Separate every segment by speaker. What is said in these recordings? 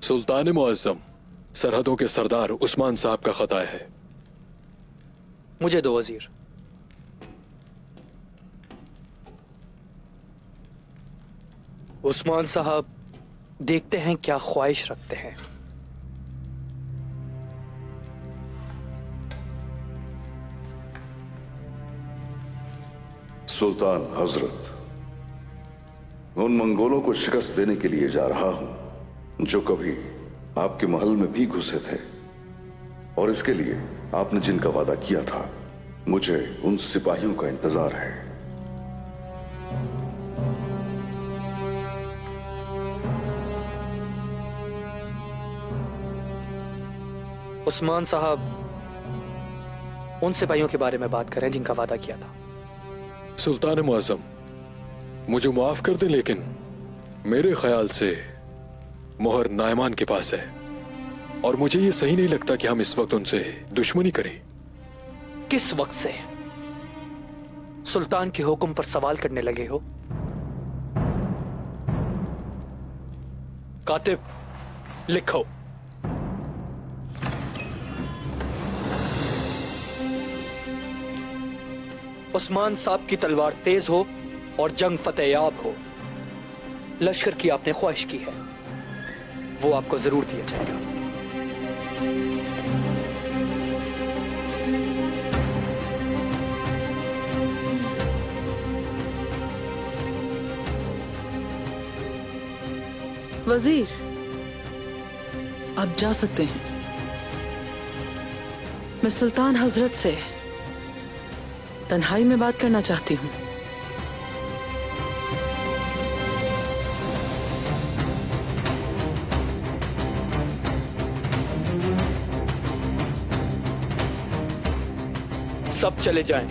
Speaker 1: सुल्तान मुअज्जम, सरहदों के सरदार उस्मान साहब का खता है।
Speaker 2: मुझे दो वजीर। उस्मान साहब, देखते हैं क्या ख्वाहिश रखते हैं।
Speaker 3: सुल्तान हजरत, उन मंगोलों को शिकस्त देने के लिए जा रहा हूं जो कभी आपके महल में भी घुसे थे, और इसके लिए आपने जिनका वादा किया था, मुझे उन सिपाहियों का इंतजार है।
Speaker 2: उस्मान साहब, उन सिपाहियों के बारे में बात करें जिनका वादा किया था।
Speaker 1: सुल्तान मुअज्जम, मुझे माफ कर दें, लेकिन मेरे ख्याल से मोहर नायमान के पास है, और मुझे ये सही नहीं लगता कि हम इस वक्त उनसे दुश्मनी करें।
Speaker 2: किस वक्त से सुल्तान के हुक्म पर सवाल करने लगे हो? कातिब, लिखो। उस्मान साहब की तलवार तेज हो और जंग फतेहयाब हो। लश्कर की आपने ख्वाहिश की है, वो आपको जरूर दिया जाएगा।
Speaker 4: वजीर, आप जा सकते हैं। मैं सुल्तान हजरत से तन्हाई में बात करना चाहती हूँ।
Speaker 2: सब चले जाएं।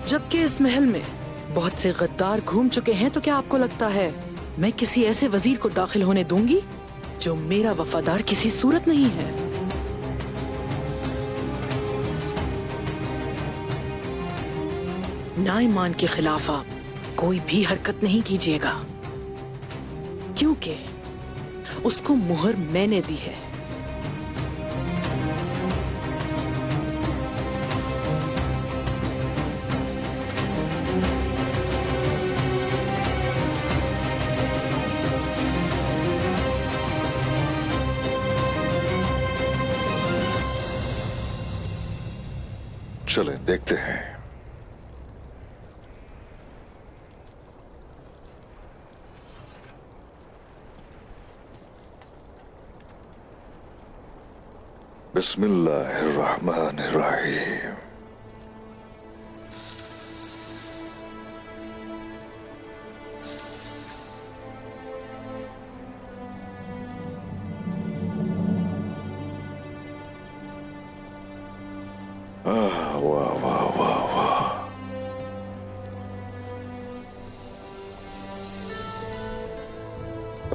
Speaker 4: जबकि इस महल में बहुत से गद्दार घूम चुके हैं, तो क्या आपको लगता है मैं किसी ऐसे वजीर को दाखिल होने दूंगी जो मेरा वफादार किसी सूरत नहीं है? नाईमान के खिलाफ आप कोई भी हरकत नहीं कीजिएगा, क्योंकि उसको मुहर मैंने दी है।
Speaker 3: चले देखते हैं। बिस्मिल्लाहिर्रहमानिर्रहीम। वाह वाह वाह वाह।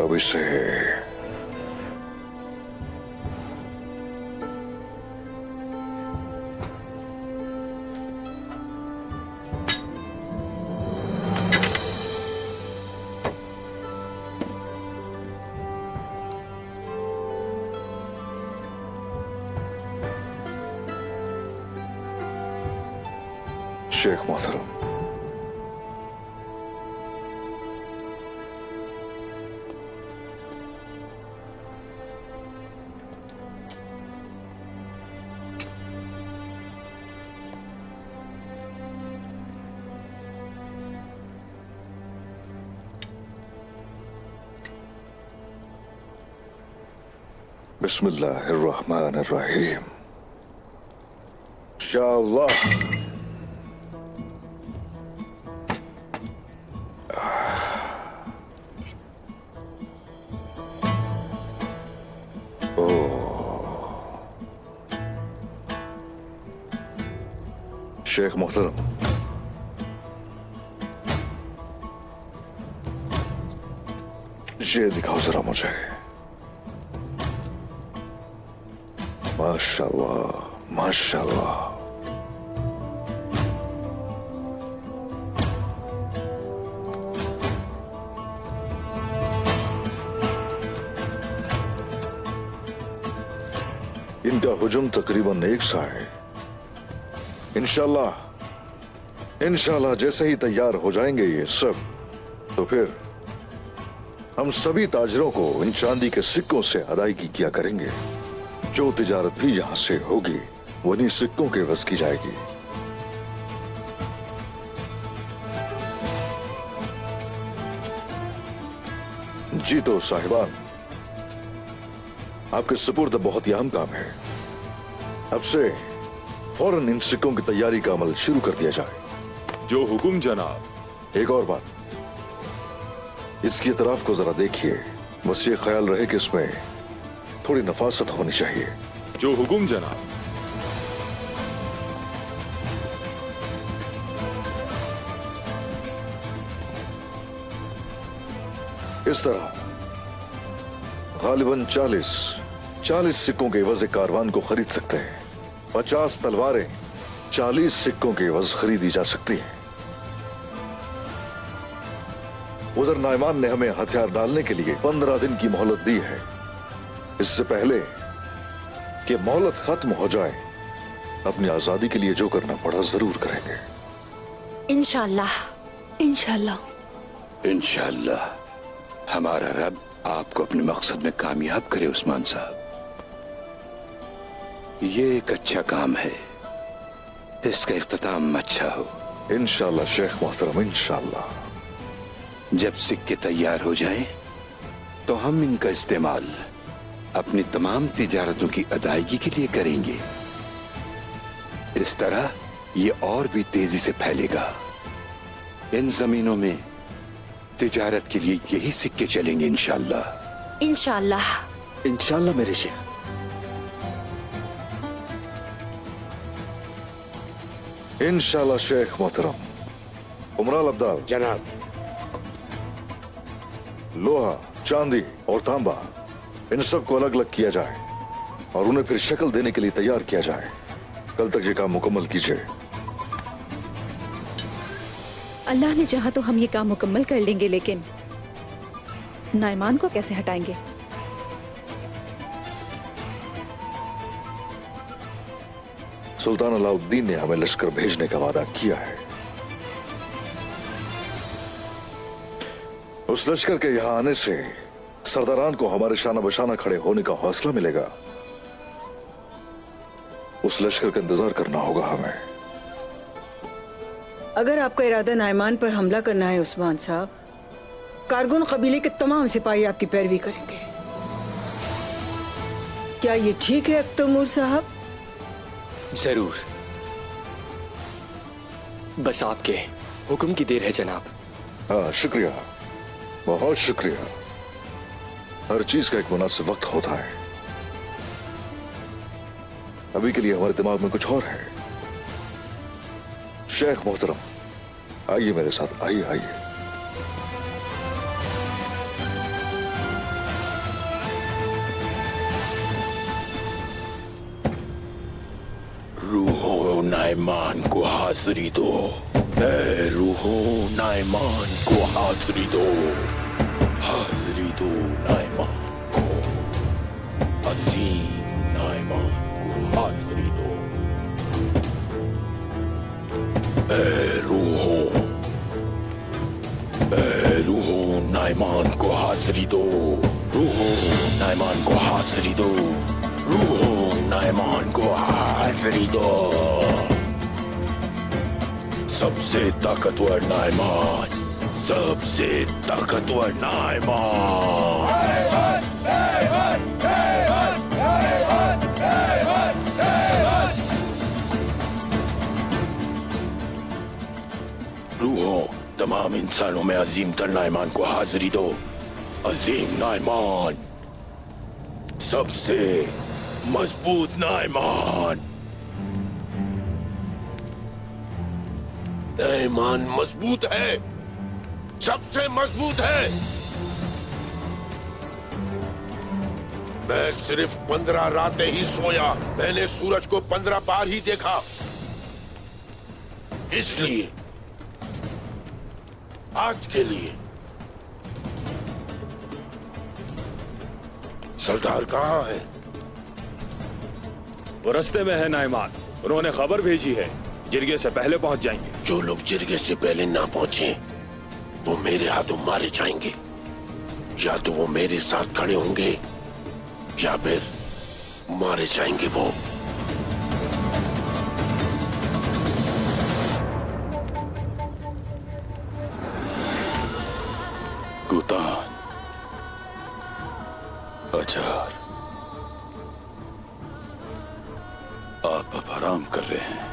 Speaker 3: अब इसे शेख मोहतरम, बिस्मिल्लाहिर्रहमानिर्रहीम। इंशाअल्लाह। शेख मोहतरम, ये दिखाओ जरा मुझे। माशाल्लाह, माशाल्लाह। इनका हुजूम तकरीबन एक सा है। इंशाल्लाह जैसे ही तैयार हो जाएंगे ये सब, तो फिर हम सभी ताजरों को इन चांदी के सिक्कों से अदायगी किया करेंगे। जो तिजारत भी यहां से होगी वो इन्हीं सिक्कों के वश की जाएगी। जी तो साहिबान, आपके सुपुर्द बहुत ही अहम काम है। अब से फौरन इन सिक्कों की तैयारी का अमल शुरू कर दिया जाए।
Speaker 5: जो हुक्म जनाब।
Speaker 3: एक और बात, इसकी तरफ को जरा देखिए, बस ये ख्याल रहे कि इसमें थोड़ी नफासत होनी चाहिए।
Speaker 5: जो हुक्म जनाब।
Speaker 3: इस तरह गालिबन 40 सिक्कों के एवज कारवान को खरीद सकते हैं। 50 तलवारें 40 सिक्कों के एवज खरीदी जा सकती हैं। उधर नाइमान ने हमें हथियार डालने के लिए 15 दिन की मोहलत दी है। इससे पहले कि मोहलत खत्म हो जाए, अपनी आजादी के लिए जो करना पड़ा जरूर करेंगे।
Speaker 6: इंशाल्लाह।
Speaker 7: इंशाल्लाह। इंशाल्लाह हमारा रब आपको अपने मकसद में कामयाब करे उस्मान साहब। ये एक अच्छा काम है, इसका इख्तिताम अच्छा हो।
Speaker 3: इंशाल्लाह शेख मोहतरम, इंशाल्लाह।
Speaker 7: जब सिक्के तैयार हो जाएं, तो हम इनका इस्तेमाल अपनी तमाम तिजारतों की अदायगी के लिए करेंगे। इस तरह ये और भी तेजी से फैलेगा। इन जमीनों में तिजारत के लिए यही सिक्के चलेंगे इंशाल्लाह।
Speaker 6: इंशाल्लाह।
Speaker 2: इंशाल्लाह मेरे शेख।
Speaker 3: इंशाल्लाह शेख मोहतरम। उमराल अब्दाल
Speaker 8: जनाब।
Speaker 3: लोहा, चांदी और तांबा, इन सब को अलग अलग किया जाए और उन्हें फिर शक्ल देने के लिए तैयार किया जाए। कल तक ये काम मुकम्मल कीजिए।
Speaker 9: अल्लाह ने चाहा तो हम ये काम मुकम्मल कर लेंगे, लेकिन नाइमान को कैसे हटाएंगे?
Speaker 3: सुल्तान अलाउद्दीन ने हमें लश्कर भेजने का वादा किया है। उस लश्कर के यहां आने से सरदारान को हमारे शाना बशाना खड़े होने का हौसला मिलेगा। उस लश्कर का इंतजार करना होगा हमें।
Speaker 10: अगर आपका इरादा नाइमान पर हमला करना है उस्मान साहब, कारगुन कबीले के तमाम सिपाही आपकी पैरवी करेंगे। क्या ये ठीक है अख्तमूर साहब?
Speaker 2: जरूर, बस आपके हुक्म की देर है जनाब।
Speaker 3: हाँ, शुक्रिया, बहुत शुक्रिया। हर चीज का एक मुनासिब वक्त होता है। अभी के लिए हमारे दिमाग में कुछ और है। शेख मोहतरम, आइए मेरे साथ, आइए आइए।
Speaker 11: रूहो नाइमान को हाजिरी दो। ए रूहो नाइमान को हाजिरी दो। हाजिरी दो नाइमान को। अजीम नाइमान को हाजिरी दो। ए रूहो नाइमान को हाजिरी दो। रूहो नाइमान को हाजिरी दो। रूहो नाइमान को हाजिरी दो। सबसे ताकतवर नाइमान, सबसे ताकतवर नाइमान। रूहो, तमाम इंसानों में अजीम तर नाइमान को हाजिरी दो। अजीम नाइमान, सबसे मजबूत नाइमान। नाइमान मजबूत है, सबसे मजबूत है।
Speaker 8: मैं सिर्फ 15 रातें ही सोया। मैंने सूरज को 15 बार ही देखा। इसलिए आज के लिए सरदार कहाँ है?
Speaker 5: वो रास्ते में है नाइमान। उन्होंने खबर भेजी है, जिरगे से पहले पहुंच जाएंगे।
Speaker 8: जो लोग जिरगे से पहले ना पहुंचे वो मेरे हाथों मारे जाएंगे। या तो वो मेरे साथ खड़े होंगे या फिर मारे जाएंगे वो।
Speaker 11: गुतान, अजार, आप अब आराम कर रहे हैं।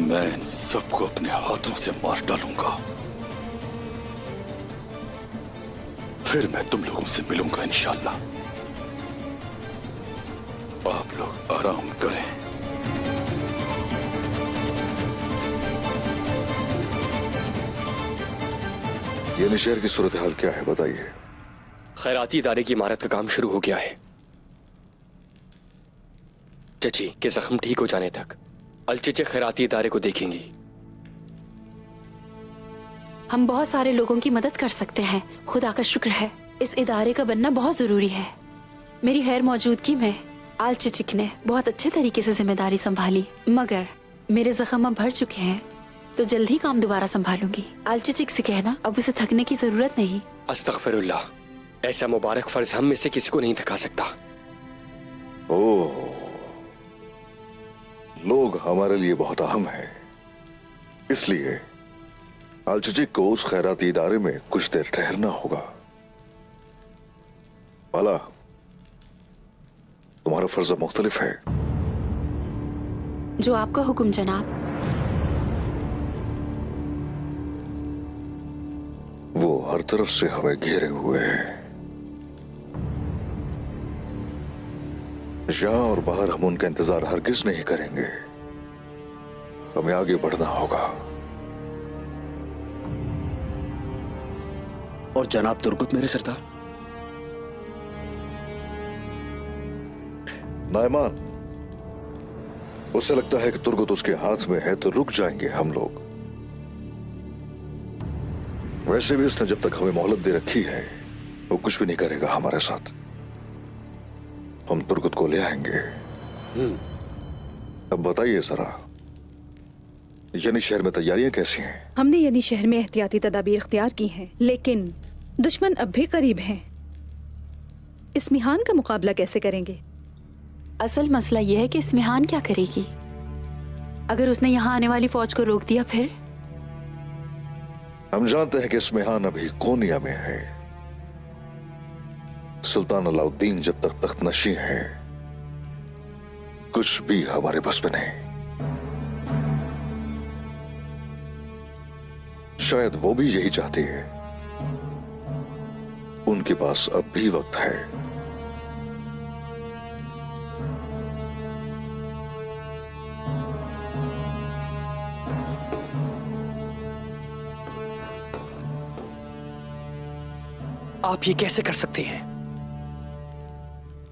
Speaker 11: मैं इन सबको अपने हाथों से मार डालूंगा। फिर मैं तुम लोगों से मिलूंगा इंशाल्लाह। आप लोग आराम करें।
Speaker 3: ये शहर की सूरत हाल क्या है, बताइए।
Speaker 12: खैराती इदारे की इमारत का काम शुरू हो गया है। चची के जख्म ठीक हो जाने तक अलचिचे खैराती इदारे को देखेंगी।
Speaker 6: हम बहुत सारे लोगों की मदद कर सकते हैं। खुदा का शुक्र है, इस इदारे का बनना बहुत जरूरी है। मेरी गैर मौजूदगी में आल चिचिक ने बहुत अच्छे तरीके से जिम्मेदारी संभाली, मगर मेरे जख्म अब भर चुके हैं तो जल्द ही काम दोबारा संभालूंगी। आल चिचिक से कहना अब उसे थकने की जरूरत नहीं।
Speaker 12: अस्तगफिरुल्लाह, ऐसा मुबारक फर्ज हम में से किसी को नहीं थका सकता।
Speaker 3: ओह, लोग हमारे लिए बहुत अहम है, इसलिए आलचिचिक को उस खैराती इदारे में कुछ देर ठहरना होगा। वाला, तुम्हारा फर्ज मुख्तलिफ है।
Speaker 6: जो आपका हुक्म जनाब।
Speaker 3: वो हर तरफ से हमें घेरे हुए हैं। यहां और बाहर हम उनका इंतजार हरगिज नहीं करेंगे। हमें आगे बढ़ना होगा।
Speaker 13: और जनाब तुर्गुत मेरे सरदार?
Speaker 3: नाइमान, उसे लगता है कि तुर्गुत उसके हाथ में है तो रुक जाएंगे हम लोग। वैसे भी उसने जब तक हमें मोहलत दे रखी है वो कुछ भी नहीं करेगा हमारे साथ। हम तुर्गुत को ले आएंगे। अब बताइए जरा, यानी शहर में तैयारियां कैसी हैं?
Speaker 9: हमने यानी शहर में एहतियाती तदाबीर इख्तियार की हैं, लेकिन दुश्मन अब भी करीब हैं। इस्मिहान का मुकाबला कैसे करेंगे?
Speaker 6: असल मसला यह है कि इस्मिहान क्या करेगी? अगर उसने यहाँ आने वाली फौज को रोक दिया फिर?
Speaker 3: हम जानते हैं कि इस्मिहान अभी कोनिया में है। सुल्तान अलाउद्दीन जब तक तख्त नशी है कुछ भी हमारे बस में नहीं। शायद वो भी यही चाहती है। उनके पास अब भी वक्त है।
Speaker 2: आप ये कैसे कर सकती हैं?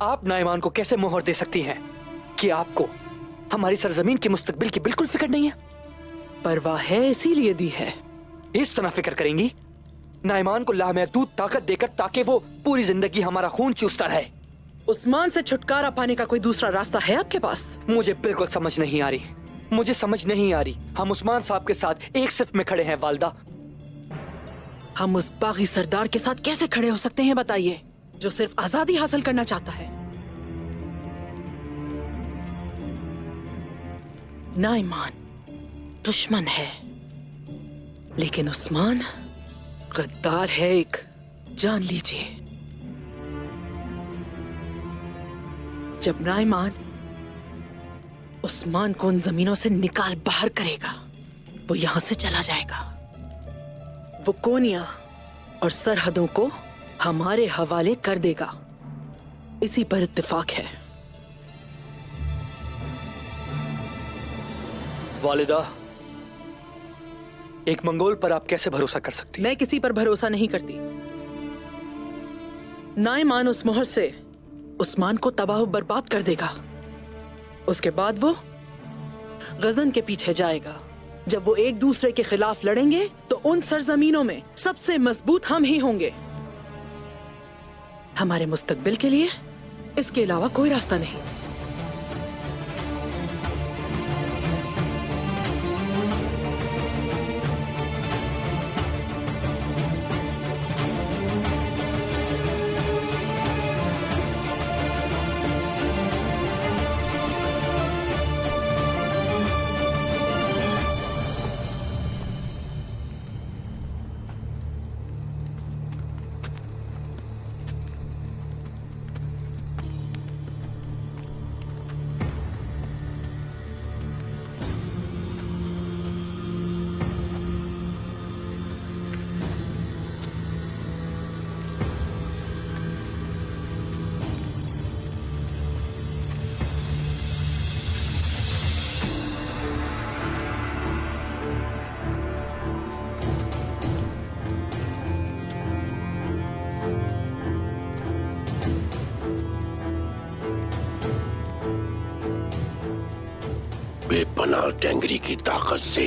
Speaker 2: आप नाइमान को कैसे मोहर दे सकती हैं कि आपको हमारी सरजमीन के मुस्तकबिल की बिल्कुल फिक्र नहीं है?
Speaker 4: परवाह है, इसीलिए दी है।
Speaker 2: इस तरह फिक्र करेंगी नाइमान को लामहदूद ताकत देकर ताकि वो पूरी जिंदगी हमारा खून चूसता रहे।
Speaker 4: उस्मान से छुटकारा पाने का कोई दूसरा रास्ता है आपके पास?
Speaker 2: मुझे बिल्कुल समझ नहीं आ रही, मुझे समझ नहीं आ रही। हम उस्मान साहब के साथ एक सिफ में खड़े हैं वालदा।
Speaker 4: हम उस बागी सरदार के साथ कैसे खड़े हो सकते हैं बताइए, जो सिर्फ आजादी हासिल करना चाहता है। नाइमान दुश्मन है, लेकिन उस्मान गद्दार है एक, जान लीजिए। जब नाइमान उस्मान को उन जमीनों से निकाल बाहर करेगा, वो यहां से चला जाएगा। वो कोनिया और सरहदों को हमारे हवाले कर देगा। इसी पर इत्तेफाक है।
Speaker 2: वालिदा, एक मंगोल पर आप कैसे भरोसा कर सकती?
Speaker 4: मैं किसी पर भरोसा नहीं करती। नाइमान उस मोहर से उस्मान को तबाह बर्बाद कर देगा। उसके बाद वो गजन के पीछे जाएगा। जब वो एक दूसरे के खिलाफ लड़ेंगे तो उन सरजमीनों में सबसे मजबूत हम ही होंगे। हमारे मुस्तकबिल के लिए इसके अलावा कोई रास्ता नहीं।
Speaker 8: बेपनाह टेंगरी की ताकत से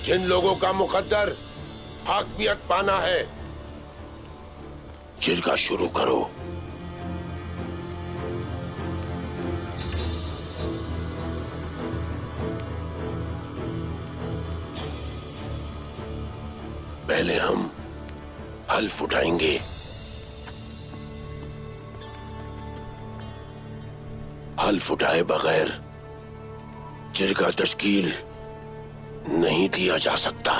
Speaker 8: जिन लोगों का मुकद्दर हाकमियत पाना है, जिरगा शुरू करो। पहले हम हल्फ उठाएंगे। हल्फ उठाए बगैर जिरगा तश्कील नहीं दिया जा सकता।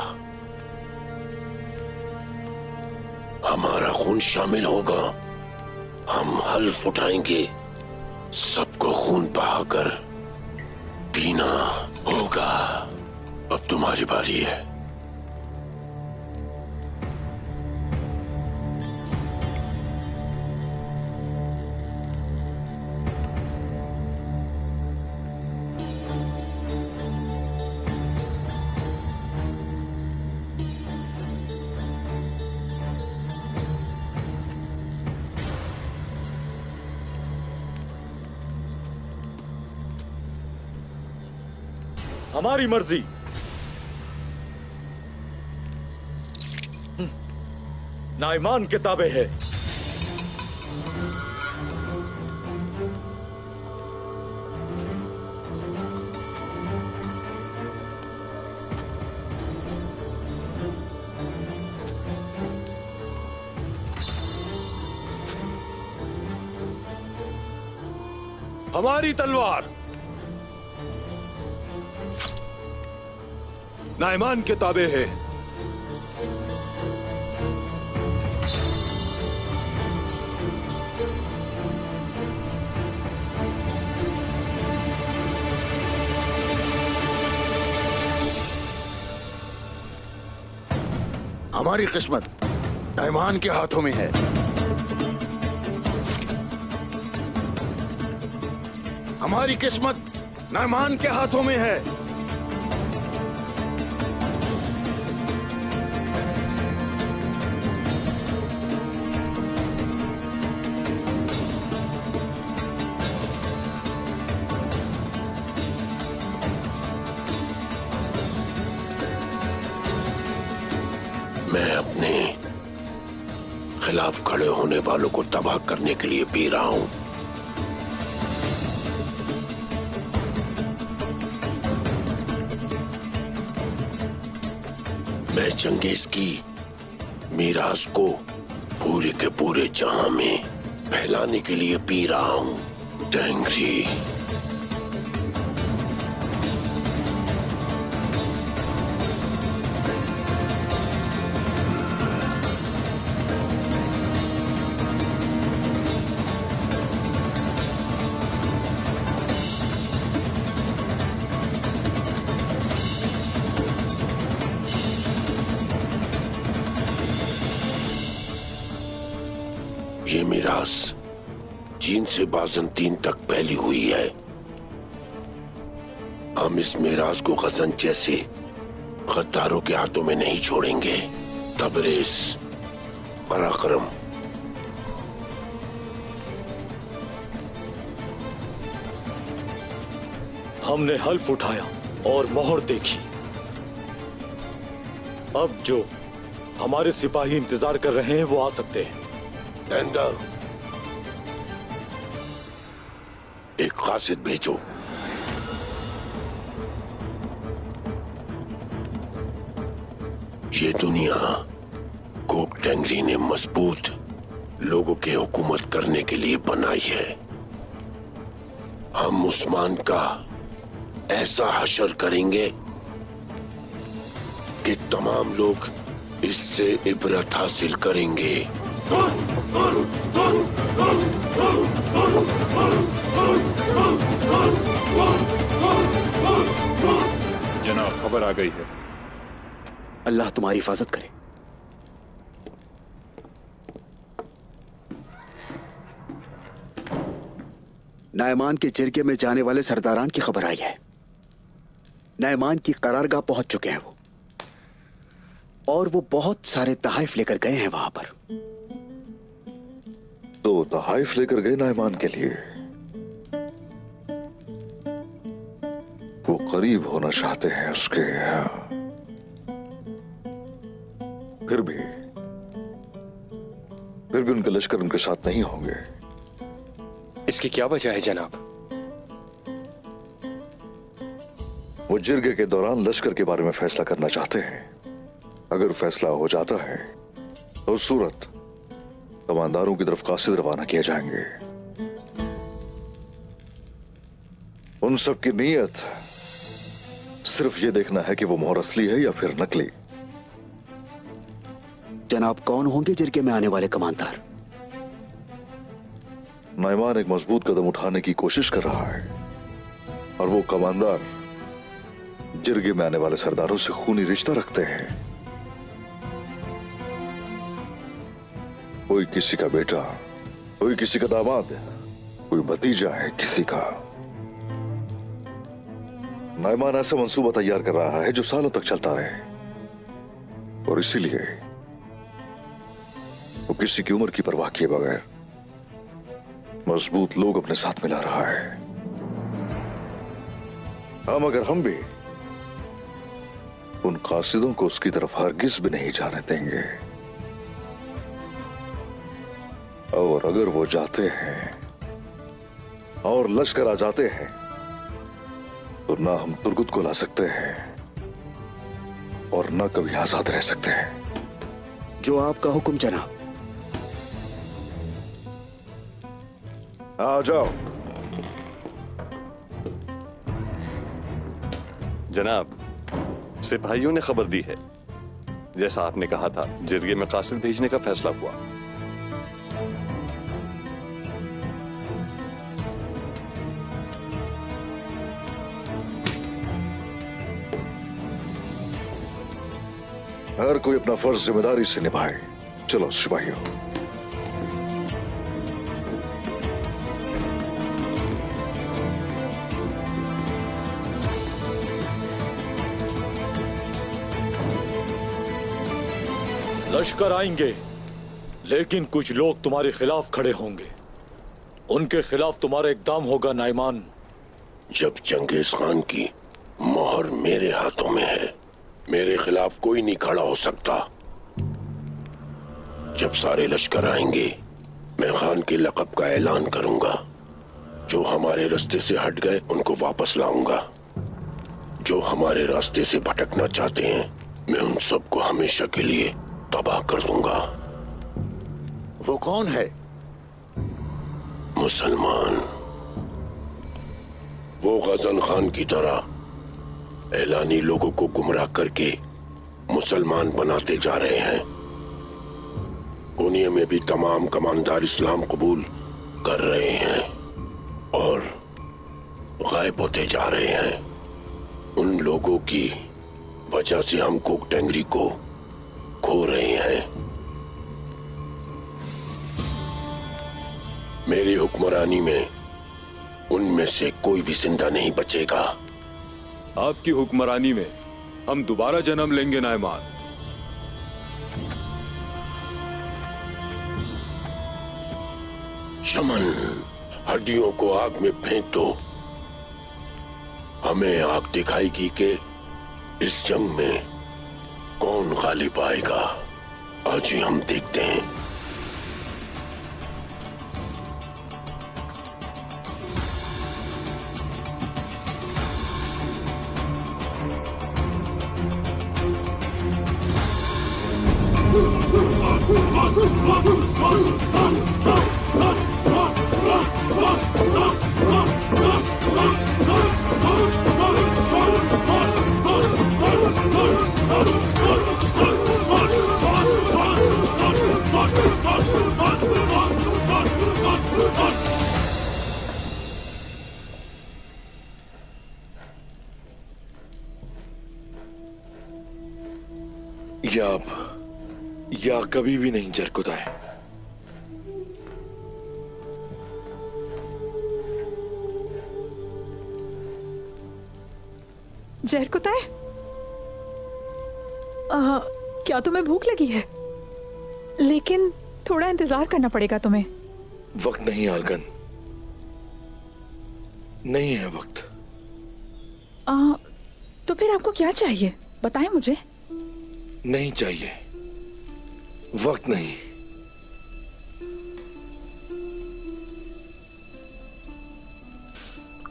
Speaker 8: हमारा खून शामिल होगा। हम हल्फ उठाएंगे, सबको खून बहाकर पीना होगा। अब तुम्हारी बारी है।
Speaker 5: हमारी मर्जी। नाइमान के ताबे है। हमारी तलवार नाइमान के ताबे है।
Speaker 7: हमारी किस्मत नाइमान के हाथों में है। हमारी किस्मत नाइमान के हाथों में है।
Speaker 8: मैं अपने खिलाफ खड़े होने वालों को तबाह करने के लिए पी रहा हूं। मैं चंगेज की मीरास को पूरे के पूरे जहां में फैलाने के लिए पी रहा हूं। टेंगरी ये मीरास चीन से बाज़ंतीन तक फैली हुई है। हम इस मीरास को गजन जैसे गद्दारों के हाथों में नहीं छोड़ेंगे। तबरेज, पराक्रम
Speaker 14: हमने हल्फ उठाया और मोहर देखी। अब जो हमारे सिपाही इंतजार कर रहे हैं वो आ सकते हैं।
Speaker 8: टेंडर, एक कासिद भेजो। ये दुनिया कोक टेंगरी ने मजबूत लोगों की हुकूमत करने के लिए बनाई है। हम उस्मान का ऐसा हशर करेंगे कि तमाम लोग इससे इबरत हासिल करेंगे।
Speaker 5: जनाब, खबर आ गई है।
Speaker 13: अल्लाह तुम्हारी हिफाजत करे। नायमान के जिरगे में जाने वाले सरदारान की खबर आई है। नायमान की करारगाह पहुंच चुके हैं वो, और वो बहुत सारे तहाइफ लेकर गए हैं वहां पर।
Speaker 3: तो तहाइफ लेकर गए नायमान के लिए। वो करीब होना चाहते हैं उसके। फिर भी उनके लश्कर उनके साथ नहीं होंगे।
Speaker 12: इसकी क्या वजह है जनाब?
Speaker 3: वो जिरगे के दौरान लश्कर के बारे में फैसला करना चाहते हैं। अगर फैसला हो जाता है तो उस सूरत कमांडारों की तरफ कासिद रवाना किए जाएंगे। उन सब की नीयत सिर्फ ये देखना है कि वो मोहर असली है या फिर नकली।
Speaker 13: जनाब, कौन होंगे जिरगे में आने वाले कमांडार?
Speaker 3: नायमान एक मजबूत कदम उठाने की कोशिश कर रहा है, और वो कमांडार जिरगे में आने वाले सरदारों से खूनी रिश्ता रखते हैं। कोई किसी का बेटा, कोई किसी का दामाद, कोई भतीजा है किसी का। नायमान ऐसा मंसूबा तैयार कर रहा है जो सालों तक चलता रहे, और इसीलिए वो किसी की उम्र की परवाह किए बगैर मजबूत लोग अपने साथ मिला रहा है। मगर हम भी उन कासिदों को उसकी तरफ हरगिज भी नहीं जाने देंगे। और अगर वो जाते हैं और लश्कर आ जाते हैं तो ना हम तुर्गुत को ला सकते हैं और ना कभी आजाद रह सकते हैं।
Speaker 13: जो आपका हुक्म जनाब।
Speaker 3: आ जाओ।
Speaker 15: जनाब, सिपाहियों ने खबर दी है। जैसा आपने कहा था, जिरगे में कासिद भेजने का फैसला हुआ।
Speaker 3: हर कोई अपना फर्ज जिम्मेदारी से निभाए। चलो सिपाहियों।
Speaker 14: लश्कर आएंगे, लेकिन कुछ लोग तुम्हारे खिलाफ खड़े होंगे। उनके खिलाफ तुम्हारा इकदाम होगा नायमान।
Speaker 8: जब चंगेज खान की मोहर मेरे हाथों में है, मेरे खिलाफ कोई नहीं खड़ा हो सकता। जब सारे लश्कर आएंगे, मैं खान के लक़ब का ऐलान करूंगा। जो हमारे रास्ते से हट गए उनको वापस लाऊंगा। जो हमारे रास्ते से भटकना चाहते हैं, मैं उन सबको हमेशा के लिए तबाह कर दूंगा।
Speaker 7: वो कौन है?
Speaker 8: मुसलमान। वो गजन खान की तरह ऐलानी लोगों को गुमराह करके मुसलमान बनाते जा रहे हैं। दुनिया में भी तमाम कमांडार इस्लाम कबूल कर रहे हैं और गायब होते जा रहे हैं। उन लोगों की वजह से हम कोक टेंगरी को खो रहे हैं। मेरी हुक्मरानी में उनमें से कोई भी जिंदा नहीं बचेगा।
Speaker 5: आपकी हुक्मरानी में हम दोबारा जन्म लेंगे नायमान।
Speaker 8: शमन, हड्डियों को आग में फेंक दो। हमें आंख दिखाएगी कि इस जंग में कौन गालिब आएगा। आज ही हम देखते हैं। या कभी भी नहीं जरकुदाए।
Speaker 9: जरकुताए, क्या तुम्हें भूख लगी है? लेकिन थोड़ा इंतजार करना पड़ेगा तुम्हें।
Speaker 8: वक्त नहीं आलगन, नहीं है वक्त।
Speaker 9: तो फिर आपको क्या चाहिए, बताएं मुझे।
Speaker 8: नहीं चाहिए, वक्त नहीं।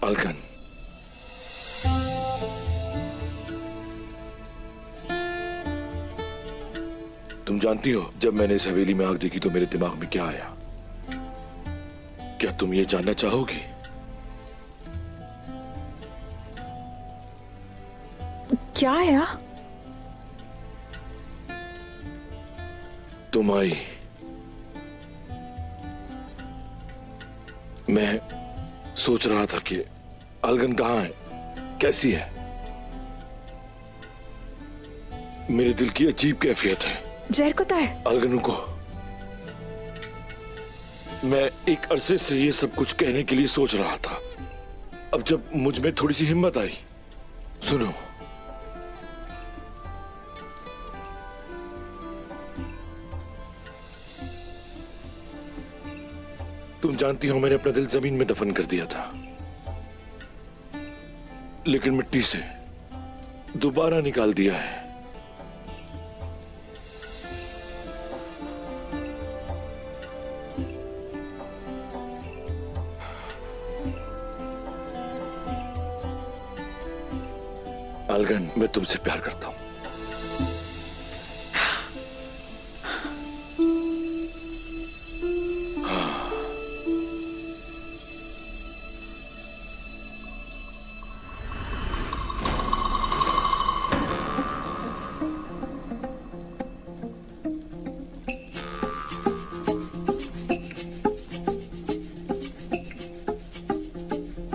Speaker 8: आलगन, तुम जानती हो जब मैंने इस हवेली में आग देखी तो मेरे दिमाग में क्या आया? क्या तुम ये जानना चाहोगी?
Speaker 9: क्या आया?
Speaker 8: तुम आई। मैं सोच रहा था कि अलगन कहाँ है, कैसी है। मेरे दिल की अजीब कैफियत है।
Speaker 9: जरकुताए,
Speaker 8: अलगन को मैं एक अरसे से ये सब कुछ कहने के लिए सोच रहा था। अब जब मुझ में थोड़ी सी हिम्मत आई, सुनो। तुम जानती हो मैंने अपना दिल जमीन में दफन कर दिया था, लेकिन मिट्टी से दोबारा निकाल दिया है। अलगन, मैं तुमसे प्यार करता हूं।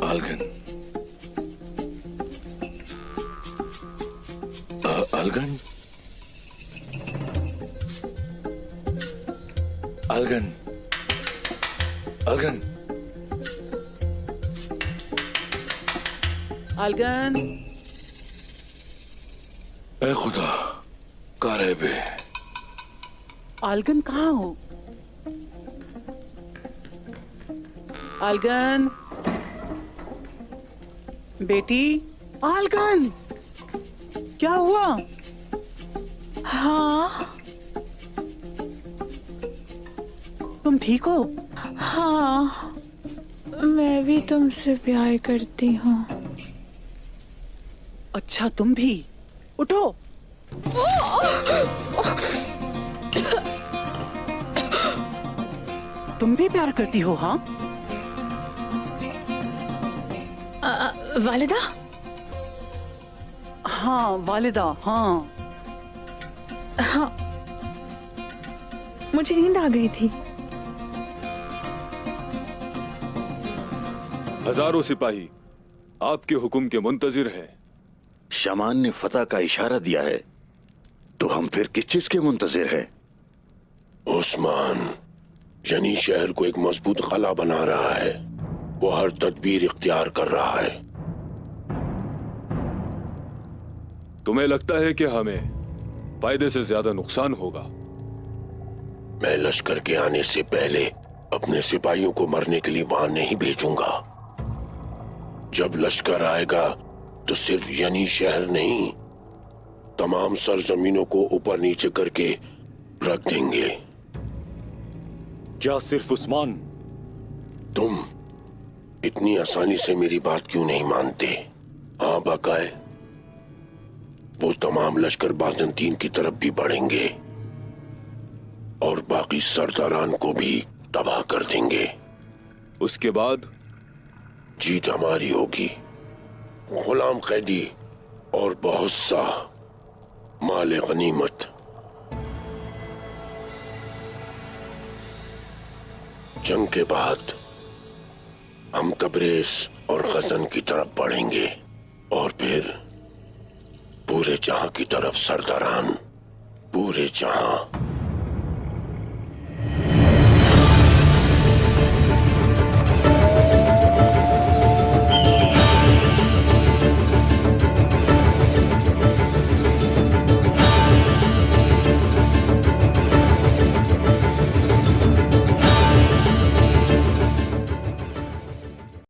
Speaker 8: अलगन, अलगन, अलगन, अलगन,
Speaker 10: अलगन।
Speaker 8: ऐ खुदा, कहाँ रहे बे?
Speaker 10: अलगन कहाँ हो? अलगन, बेटी, अलगन, क्या हुआ?
Speaker 9: हाँ,
Speaker 10: तुम ठीक हो?
Speaker 9: हाँ, मैं भी तुमसे प्यार करती हूँ।
Speaker 10: अच्छा, तुम भी उठो। तुम भी प्यार करती हो? हाँ,
Speaker 9: वालिदा?
Speaker 10: हाँ वालिदा, हाँ।
Speaker 9: हाँ, मुझे नींद आ गई थी।
Speaker 5: हजारों सिपाही आपके हुक्म के मुंतजिर हैं।
Speaker 7: शमान ने फतह का इशारा दिया है, तो हम फिर किस चीज के मुंतजिर हैं?
Speaker 8: उस्मान यानी शहर को एक मजबूत कला बना रहा है। वो हर तदबीर इख्तियार कर रहा है।
Speaker 5: तुम्हें लगता है कि हमें फायदे से ज्यादा नुकसान होगा?
Speaker 8: मैं लश्कर के आने से पहले अपने सिपाहियों को मरने के लिए वहां नहीं भेजूंगा। जब लश्कर आएगा तो सिर्फ यनी शहर नहीं, तमाम सरजमीनों को ऊपर नीचे करके रख देंगे।
Speaker 14: क्या सिर्फ उस्मान?
Speaker 8: तुम इतनी आसानी से मेरी बात क्यों नहीं मानते? हाँ बकाए, वो तमाम लश्कर बाजंतीन की तरफ भी बढ़ेंगे और बाकी सरदारान को भी तबाह कर देंगे।
Speaker 5: उसके बाद
Speaker 8: जीत हमारी होगी। गुलाम कैदी और बहुत सा माल गनीमत। जंग के बाद हम तबरेज और गजन की तरफ बढ़ेंगे और फिर पूरे जहां की तरफ सरदारान, पूरे जहां।